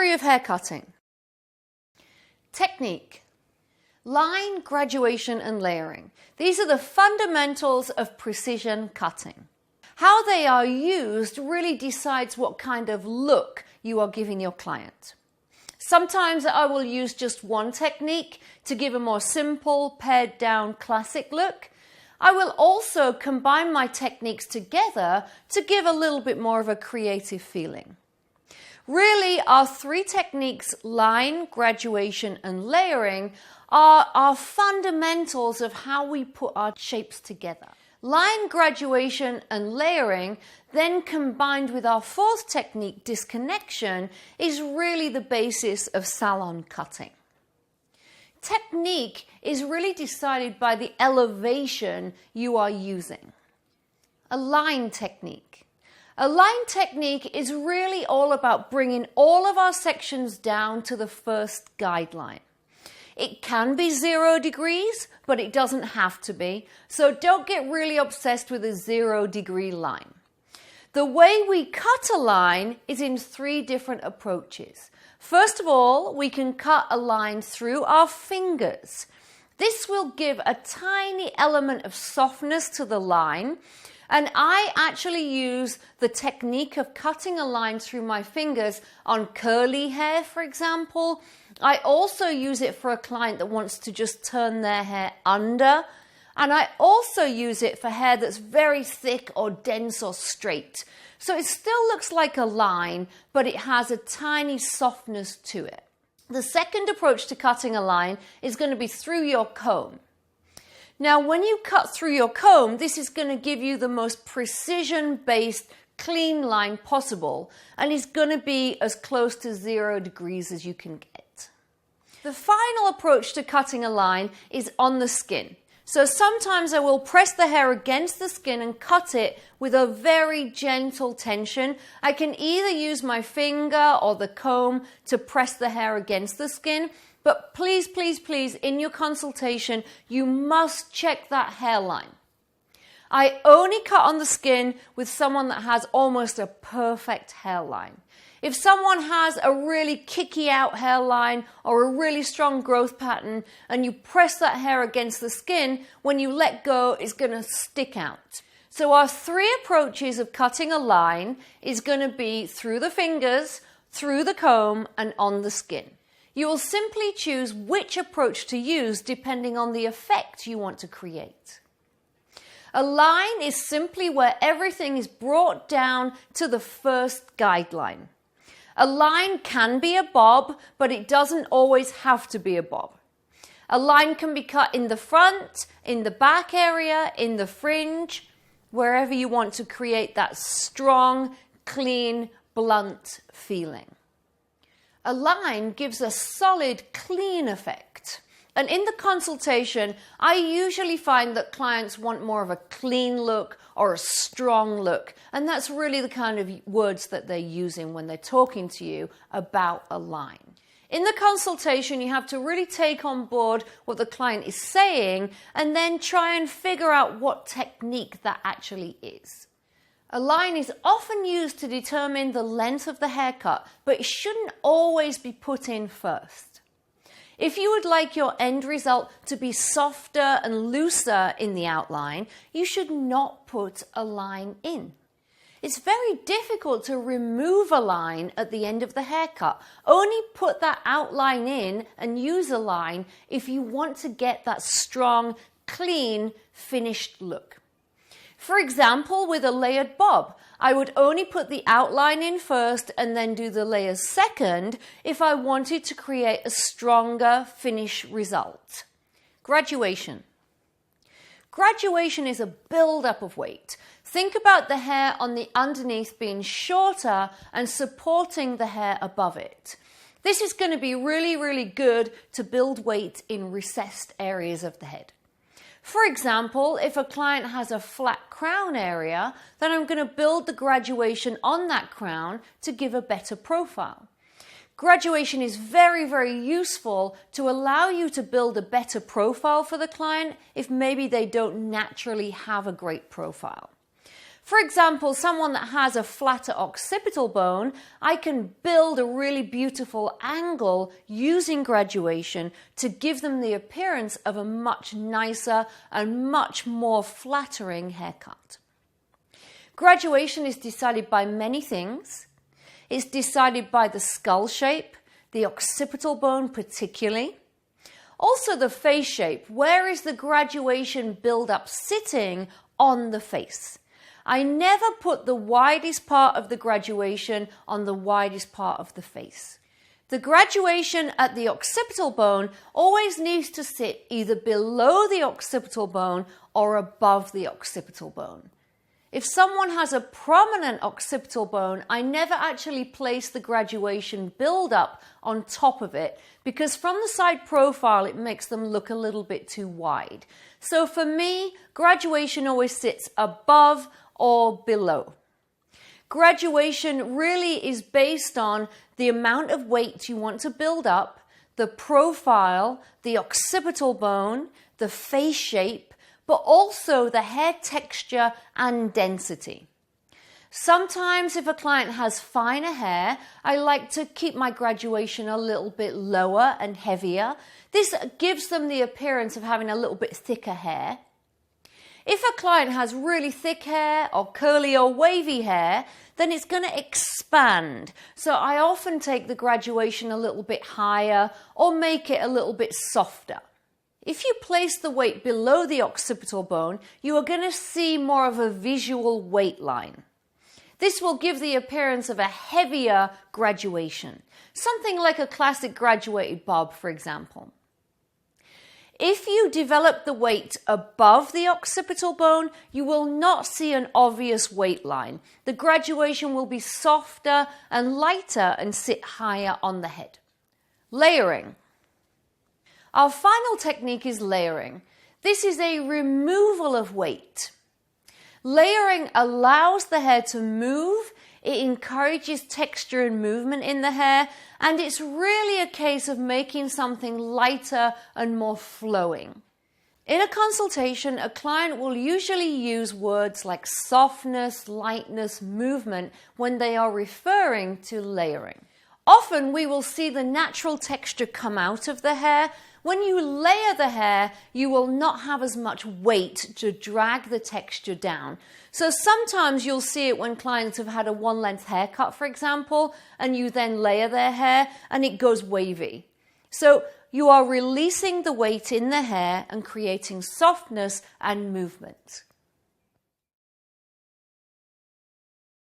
Theory of hair cutting. Technique. Line, graduation, and layering. These are the fundamentals of precision cutting. How they are used really decides what kind of look you are giving your client. Sometimes I will use just one technique to give a more simple, pared down, classic look. I will also combine my techniques together to give a little bit more of a creative feeling. Really, our three techniques, line, graduation, and layering, are our fundamentals of how we put our shapes together. Line, graduation, and layering, then combined with our fourth technique, disconnection, is really the basis of salon cutting. Technique is really decided by the elevation you are using. A line technique. A line technique is really all about bringing all of our sections down to the first guideline. It can be 0 degrees, but it doesn't have to be, so don't get really obsessed with a 0-degree line. The way we cut a line is in 3 different approaches. First of all, we can cut a line through our fingers. This will give a tiny element of softness to the line, and I actually use the technique of cutting a line through my fingers on curly hair, for example. I also use it for a client that wants to just turn their hair under. And I also use it for hair that's very thick or dense or straight. So it still looks like a line, but it has a tiny softness to it. The second approach to cutting a line is going to be through your comb. Now, when you cut through your comb, this is going to give you the most precision-based, clean line possible, and is going to be as close to 0 degrees as you can get. The final approach to cutting a line is on the skin. So sometimes I will press the hair against the skin and cut it with a very gentle tension. I can either use my finger or the comb to press the hair against the skin. But please, please, please, in your consultation, you must check that hairline. I only cut on the skin with someone that has almost a perfect hairline. If someone has a really kicky out hairline or a really strong growth pattern and you press that hair against the skin, when you let go, it's going to stick out. So our 3 approaches of cutting a line is going to be through the fingers, through the comb, and on the skin. You will simply choose which approach to use depending on the effect you want to create. A line is simply where everything is brought down to the first guideline. A line can be a bob, but it doesn't always have to be a bob. A line can be cut in the front, in the back area, in the fringe, wherever you want to create that strong, clean, blunt feeling. A line gives a solid, clean effect. And in the consultation, I usually find that clients want more of a clean look or a strong look. And that's really the kind of words that they're using when they're talking to you about a line. In the consultation, you have to really take on board what the client is saying and then try and figure out what technique that actually is. A line is often used to determine the length of the haircut, but it shouldn't always be put in first. If you would like your end result to be softer and looser in the outline, you should not put a line in. It's very difficult to remove a line at the end of the haircut. Only put that outline in and use a line if you want to get that strong, clean, finished look. For example, with a layered bob, I would only put the outline in first and then do the layers second if I wanted to create a stronger finish result. Graduation. Graduation is a build-up of weight. Think about the hair on the underneath being shorter and supporting the hair above it. This is going to be really, really good to build weight in recessed areas of the head. For example, if a client has a flat crown area, then I'm going to build the graduation on that crown to give a better profile. Graduation is very, very useful to allow you to build a better profile for the client if maybe they don't naturally have a great profile. For example, someone that has a flatter occipital bone, I can build a really beautiful angle using graduation to give them the appearance of a much nicer and much more flattering haircut. Graduation is decided by many things. It's decided by the skull shape, the occipital bone particularly. Also the face shape. Where is the graduation build-up sitting on the face? I never put the widest part of the graduation on the widest part of the face. The graduation at the occipital bone always needs to sit either below the occipital bone or above the occipital bone. If someone has a prominent occipital bone, I never actually place the graduation build-up on top of it because from the side profile it makes them look a little bit too wide. So for me, graduation always sits above or below. Graduation really is based on the amount of weight you want to build up, the profile, the occipital bone, the face shape, but also the hair texture and density. Sometimes if a client has finer hair, I like to keep my graduation a little bit lower and heavier. This gives them the appearance of having a little bit thicker hair. If a client has really thick hair or curly or wavy hair, then it's going to expand. So I often take the graduation a little bit higher or make it a little bit softer. If you place the weight below the occipital bone, you are going to see more of a visual weight line. This will give the appearance of a heavier graduation, something like a classic graduated bob, for example. If you develop the weight above the occipital bone, you will not see an obvious weight line. The graduation will be softer and lighter and sit higher on the head. Layering. Our final technique is layering. This is a removal of weight. Layering allows the hair to move, it encourages texture and movement in the hair, and it's really a case of making something lighter and more flowing. In a consultation, a client will usually use words like softness, lightness, movement when they are referring to layering. Often we will see the natural texture come out of the hair. When you layer the hair, you will not have as much weight to drag the texture down. So sometimes you'll see it when clients have had a one-length haircut, for example, and you then layer their hair and it goes wavy. So you are releasing the weight in the hair and creating softness and movement.